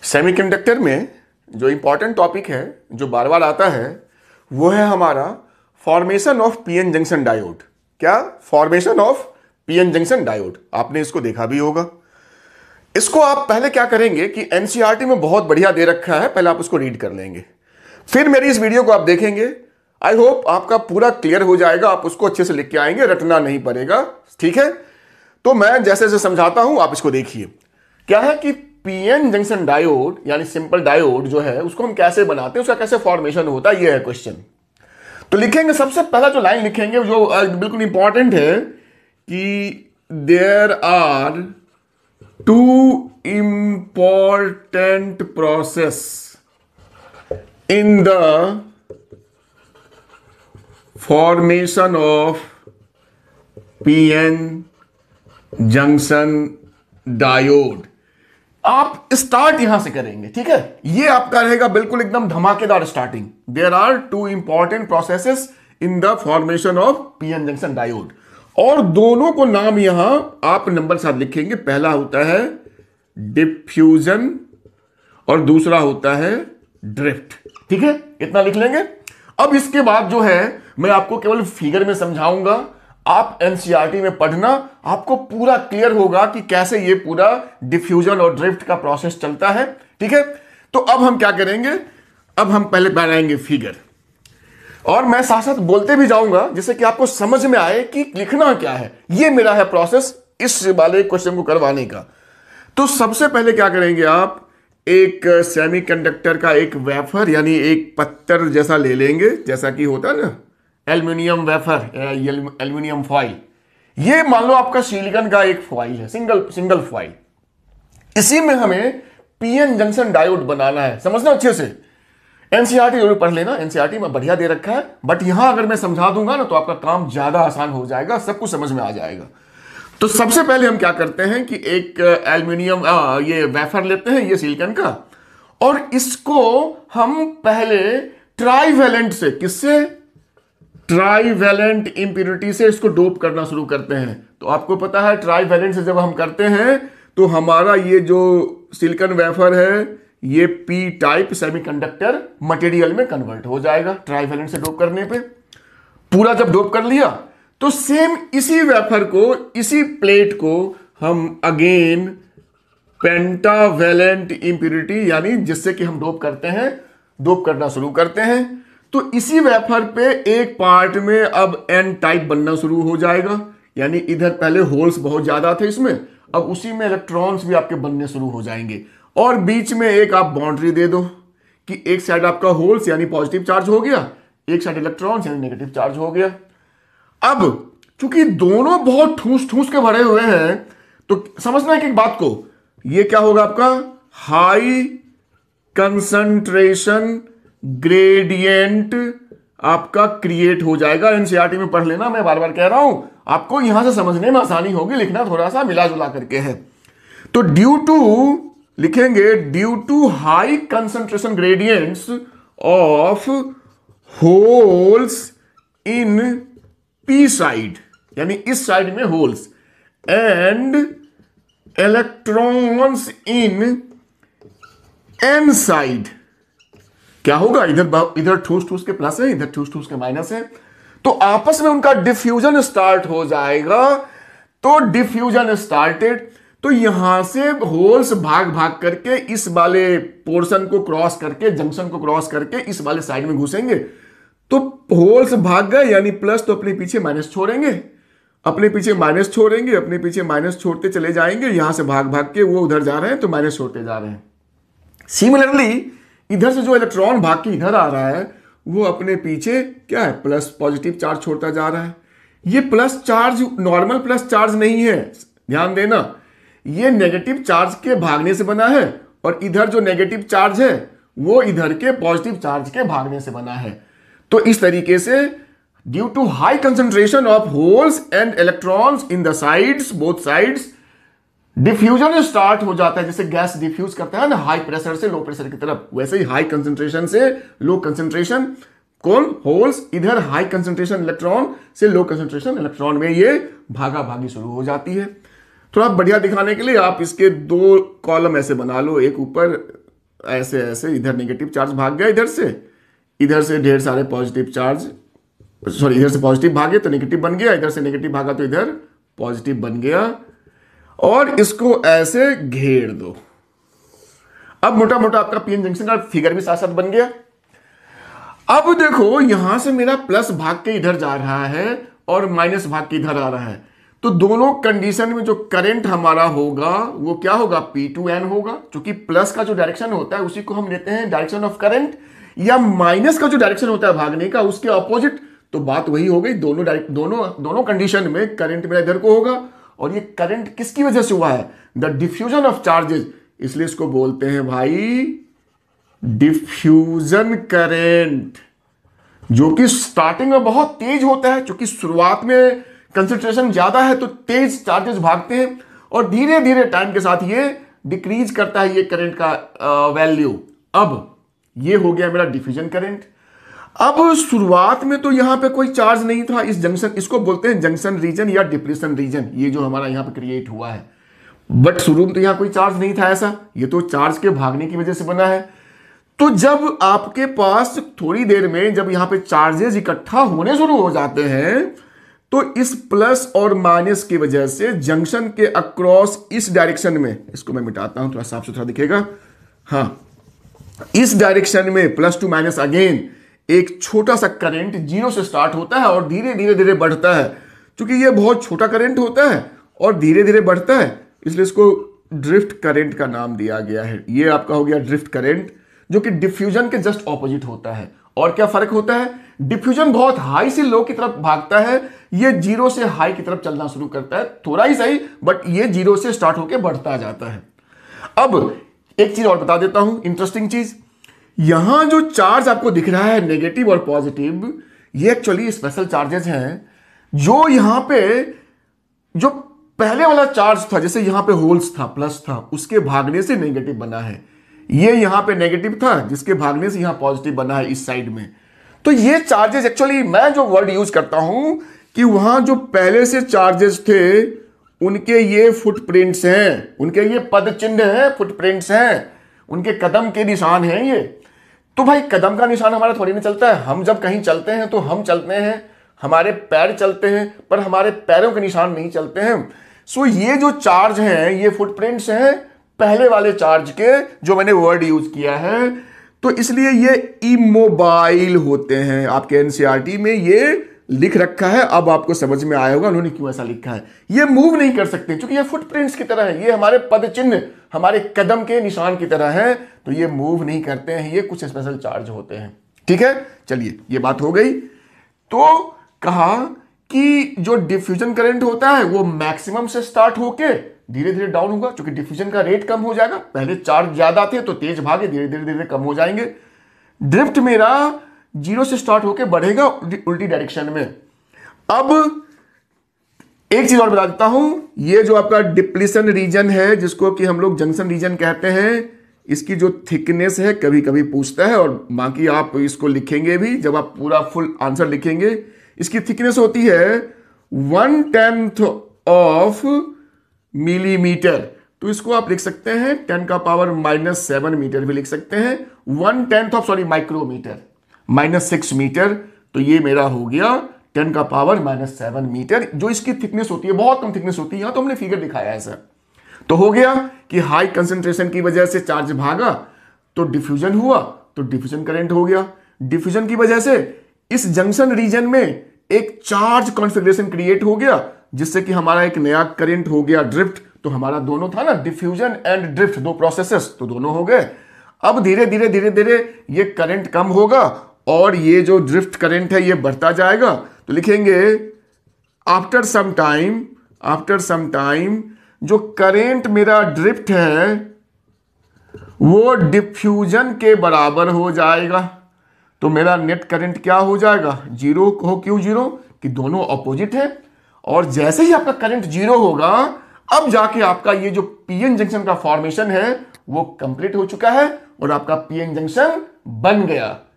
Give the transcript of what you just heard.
Semiconductor में जो important topic है जो बार बार आता है वो है हमारा formation of PN junction diode. क्या? Formation of PN junction diode. आपने इसको देखा भी होगा। इसको आप पहले क्या करेंगे कि एनसीईआरटी में बहुत बढ़िया दे रखा है, पहले आप उसको रीड कर लेंगे, फिर मेरी इस वीडियो को आप देखेंगे। आई होप आपका पूरा क्लियर हो जाएगा, आप उसको अच्छे से लिख के आएंगे, रटना नहीं पड़ेगा। ठीक है, तो मैं जैसे जैसे समझाता हूं आप इसको देखिए। क्या है कि पीएन जंक्शन डायोड यानी सिंपल डायोड जो है उसको हम कैसे बनाते हैं, उसका कैसे फॉर्मेशन होता है, ये है क्वेश्चन। तो लिखेंगे, सबसे पहला जो लाइन लिखेंगे जो बिल्कुल इंपॉर्टेंट है कि there are two important process in the formation of PN junction diode. आप स्टार्ट यहां से करेंगे, ठीक है। ये आपका रहेगा बिल्कुल एकदम धमाकेदार starting. There are two important processes in the formation of PN junction diode, और दोनों को नाम यहां आप नंबर साथ लिखेंगे। पहला होता है डिफ्यूजन और दूसरा होता है ड्रिफ्ट। ठीक है, इतना लिख लेंगे। अब इसके बाद जो है मैं आपको केवल फिगर में समझाऊंगा। आप एनसीईआरटी में पढ़ना, आपको पूरा क्लियर होगा कि कैसे ये पूरा डिफ्यूजन और ड्रिफ्ट का प्रोसेस चलता है। ठीक है, तो अब हम क्या करेंगे, अब हम पहले बनाएंगे फिगर, और मैं साथ साथ बोलते भी जाऊंगा जिससे कि आपको समझ में आए कि लिखना क्या है। ये मेरा है प्रोसेस इस वाले क्वेश्चन को करवाने का। तो सबसे पहले क्या करेंगे, आप एक सेमीकंडक्टर का एक वेफर यानी एक पत्थर जैसा ले लेंगे, जैसा कि होता है ना एल्यूमिनियम वेफर, एल्यूमिनियम फॉइल। ये मान लो आपका सिलिकॉन का एक फॉइल है, सिंगल फॉइल। इसी में हमें पीएन जंक्शन डायोड बनाना है। समझना अच्छे से, एनसीईआरटी जरूर पढ़ लेना, एनसीईआरटी में बढ़िया दे रखा है। बट यहां अगर मैं समझा दूंगा ना तो आपका काम ज्यादा आसान हो जाएगा, सब कुछ समझ में आ जाएगा। तो सबसे पहले हम क्या करते हैं कि एक एल्यूमिनियम ये वेफर लेते हैं, ये सिलिकॉन का, और इसको हम पहले ट्राईवैलेंट से, किससे, ट्राईवैलेंट इंप्योरिटी से इसको डोप करना शुरू करते हैं। तो आपको पता है ट्राईवैलेंट से जब हम करते हैं तो हमारा ये जो सिलिकॉन वेफर है ये पी टाइप सेमीकंडक्टर मटेरियल में कन्वर्ट हो जाएगा ट्राईवैलेंट से डोप करने पे। पूरा जब डोप कर लिया तो सेम इसी वेफर को, इसी प्लेट को हम अगेन पेंटावैलेंट इंप्योरिटी यानी जिससे कि हम डोप करते हैं, डोप करना शुरू करते हैं। तो इसी वेफर पे एक पार्ट में अब एन टाइप बनना शुरू हो जाएगा, यानी इधर पहले होल्स बहुत ज्यादा थे इसमें, अब उसी में इलेक्ट्रॉन्स भी आपके बनने शुरू हो जाएंगे। और बीच में एक आप बाउंड्री दे दो कि एक साइड आपका होल्स यानी पॉजिटिव चार्ज हो गया, एक साइड इलेक्ट्रॉन्स यानी नेगेटिव चार्ज हो गया। अब चूंकि दोनों बहुत ठूस ठूस के भरे हुए हैं तो समझना है कि एक बात को, ये क्या होगा आपका हाई कंसंट्रेशन ग्रेडियंट आपका क्रिएट हो जाएगा। एनसीईआरटी में पढ़ लेना, मैं बार बार कह रहा हूं, आपको यहां से समझने में आसानी होगी, लिखना थोड़ा सा मिला जुला करके है। तो ड्यू टू लिखेंगे, due to high concentration gradients of holes in P side यानी इस साइड में holes and electrons in N side, क्या होगा, इधर ठूस ठूस के प्लस है, इधर ठूस ठूस के माइनस है, तो आपस में उनका डिफ्यूजन स्टार्ट हो जाएगा। तो डिफ्यूजन स्टार्टेड, तो यहां से होल्स भाग भाग करके इस वाले पोर्शन को क्रॉस करके, जंक्शन को क्रॉस करके इस वाले साइड में घुसेंगे। तो होल्स भाग गए यानी प्लस, तो अपने पीछे माइनस छोड़ेंगे, अपने पीछे माइनस छोड़ेंगे, अपने पीछे माइनस छोड़ते चले जाएंगे। यहां से भाग भाग के वो उधर जा रहे हैं तो माइनस छोड़ते जा रहे हैं। सिमिलरली इधर से जो इलेक्ट्रॉन भाग के इधर आ रहा है वो अपने पीछे क्या है, प्लस पॉजिटिव चार्ज छोड़ता जा रहा है। ये plus charge normal plus charge नहीं है, ध्यान देना, ये नेगेटिव चार्ज के भागने से बना है, और इधर जो नेगेटिव चार्ज है वो इधर के पॉजिटिव चार्ज के भागने से बना है। तो इस तरीके से due to high concentration of holes and electrons in the sides, both sides, diffusion start हो जाता है। जैसे गैस डिफ्यूज करता है ना हाई प्रेशर से लो प्रेशर की तरफ, वैसे ही हाई कंसंट्रेशन से लो कंसंट्रेशन, कौन, होल्स, इधर हाई कंसंट्रेशन इलेक्ट्रॉन से लो कंसंट्रेशन इलेक्ट्रॉन में ये भागा भागी शुरू हो जाती है। थोड़ा बढ़िया दिखाने के लिए आप इसके दो कॉलम ऐसे बना लो, एक ऊपर ऐसे ऐसे इधर नेगेटिव चार्ज भाग गया, इधर से ढेर सारे पॉजिटिव चार्ज, सॉरी इधर से पॉजिटिव भागे तो नेगेटिव बन गया, इधर से नेगेटिव भागा तो इधर पॉजिटिव बन गया, और इसको ऐसे घेर दो। अब मोटा मोटा आपका पीएन जंक्शन का फिगर भी साथ साथ बन गया। अब देखो यहां से मेरा प्लस भाग के इधर जा रहा है और माइनस भाग के इधर आ रहा है, तो दोनों कंडीशन में जो करंट हमारा होगा वो क्या होगा, P2N होगा, क्योंकि प्लस का जो डायरेक्शन होता है उसी को हम लेते हैं डायरेक्शन ऑफ करंट, या माइनस का जो डायरेक्शन होता है भागने का उसके ऑपोजिट। तो बात वही हो गई, दोनों कंडीशन में करंट मेरा इधर को होगा, और ये करंट किसकी वजह से हुआ है, द डिफ्यूजन ऑफ चार्जेस, इसलिए इसको बोलते हैं भाई डिफ्यूजन करंट, जो कि स्टार्टिंग में बहुत तेज होता है, क्योंकि शुरुआत में कंसंट्रेशन ज्यादा है तो तेज चार्जेस भागते हैं, और धीरे धीरे टाइम के साथ ये डिक्रीज करता है ये करंट का वैल्यू। अब ये हो गया मेरा डिफ्यूजन करंट। अब शुरुआत में तो यहां पे कोई चार्ज नहीं था इस जंक्शन, इसको बोलते हैं जंक्शन रीजन या डिप्लेशन रीजन, ये जो हमारा यहां पे क्रिएट हुआ है, बट शुरू में तो यहां कोई चार्ज नहीं था ऐसा, ये तो चार्ज के भागने की वजह से बना है। तो जब आपके पास थोड़ी देर में जब यहां पे चार्जेस इकट्ठा होने शुरू हो जाते हैं, तो इस प्लस और माइनस की वजह से जंक्शन के अक्रॉस इस डायरेक्शन में, इसको मैं मिटाता हूं थोड़ा साफ सुथरा दिखेगा, हाँ, इस डायरेक्शन में प्लस टू माइनस अगेन एक छोटा सा करंट जीरो से स्टार्ट होता है और धीरे धीरे धीरे बढ़ता है। क्योंकि ये बहुत छोटा करंट होता है और धीरे धीरे बढ़ता है, इसलिए इसको ड्रिफ्ट करंट का नाम दिया गया है। ये आपका हो गया ड्रिफ्ट करंट, जो कि डिफ्यूजन के जस्ट ऑपोजिट होता है। और क्या फर्क होता है, डिफ्यूजन बहुत हाई से लो की तरफ भागता है, ये जीरो से हाई की तरफ चलना शुरू करता है, थोड़ा ही सही, बट ये जीरो से स्टार्ट होकर बढ़ता जाता है। अब एक चीज और बता देता हूं, इंटरेस्टिंग चीज, यहां जो चार्ज आपको दिख रहा है नेगेटिव और पॉजिटिव, ये एक्चुअली स्पेशल चार्जेस हैं, जो यहां पे जो पहले वाला चार्ज था, जैसे यहां पे होल्स था, प्लस था, उसके भागने से नेगेटिव बना है। ये यहां पे नेगेटिव था जिसके भागने से यहां पॉजिटिव बना है इस साइड में। तो ये चार्जेस एक्चुअली मैं जो वर्ड यूज करता हूं कि वहां जो पहले से चार्जेस थे उनके ये फुटप्रिंट्स हैं, उनके ये पद चिन्ह हैं, फुटप्रिंट्स हैं, उनके कदम के निशान हैं ये। तो भाई कदम का निशान हमारा थोड़ी ना चलता है, हम जब कहीं चलते हैं तो हम चलते हैं, हमारे पैर चलते हैं, पर हमारे पैरों के निशान नहीं चलते हैं। सो ये जो चार्ज हैं ये फुटप्रिंट्स हैं पहले वाले चार्ज के, जो मैंने वर्ड यूज किया है। तो इसलिए ये इमोबाइल होते हैं, आपके एनसीईआरटी में ये लिख रखा है। अब आपको समझ में आया होगा उन्होंने क्यों ऐसा लिखा है। ये मूव नहीं कर सकते क्योंकि ये फुटप्रिंट्स की तरह है, ये हमारे पद चिन्ह, हमारे कदम के निशान की तरह है, तो ये मूव नहीं करते हैं, ये कुछ स्पेशल चार्ज होते हैं। ठीक है, चलिए ये बात हो गई। तो कहा कि जो डिफ्यूजन करंट होता है वो मैक्सिमम से स्टार्ट होके धीरे धीरे डाउन होगा, क्योंकि डिफ्यूजन का रेट कम हो जाएगा। पहले चार्ज ज्यादा थे तो तेज भागे, धीरे धीरे धीरे कम हो जाएंगे। ड्रिफ्ट मेरा जीरो से स्टार्ट होके बढ़ेगा उल्टी डायरेक्शन में। अब एक चीज और बता देता हूं, ये जो आपका डिप्लीशन रीजन है, जिसको कि हम लोग जंक्शन रीजन कहते हैं, इसकी जो थिकनेस है कभी कभी पूछता है, और बाकी आप इसको लिखेंगे भी जब आप पूरा फुल आंसर लिखेंगे। इसकी थिकनेस होती है 1/10 ऑफ मिलीमीटर। तो इसको आप लिख सकते हैं 10⁻⁻7 मीटर भी लिख सकते हैं, 1/10 ऑफ माइक्रोमीटर, -6 मीटर। तो ये मेरा हो गया 10⁻⁻7 मीटर, जो इसकी थिकनेस होती है, बहुत कम थिकनेस होती है। यहां तो हमने फिगर दिखाया है सर। तो हो गया कि हाई कंसंट्रेशन की वजह से चार्ज भागा तो डिफ्यूजन हुआ, तो डिफ्यूजन करंट हो गया। डिफ्यूजन की वजह से इस जंक्शन रीजन में एक चार्ज कॉन्फ़िगरेशन क्रिएट हो गया, जिससे कि हमारा एक नया करंट हो गया ड्रिफ्ट। तो हमारा दोनों था ना, डिफ्यूजन एंड ड्रिफ्ट, दो प्रोसेसेस, तो दोनों हो गए। अब धीरे धीरे धीरे धीरे ये करंट कम होगा और ये जो ड्रिफ्ट करंट है ये बढ़ता जाएगा। तो लिखेंगे आफ्टर सम टाइम जो करंट मेरा ड्रिफ्ट है वो डिफ्यूजन के बराबर हो जाएगा। तो मेरा नेट करंट क्या हो जाएगा, जीरो हो। क्यों जीरो, कि दोनों ऑपोजिट है। और जैसे ही आपका करंट जीरो होगा, अब जाके आपका ये जो पीएन जंक्शन का फॉर्मेशन है वो कंप्लीट हो चुका है और आपका पीएन जंक्शन बन गया।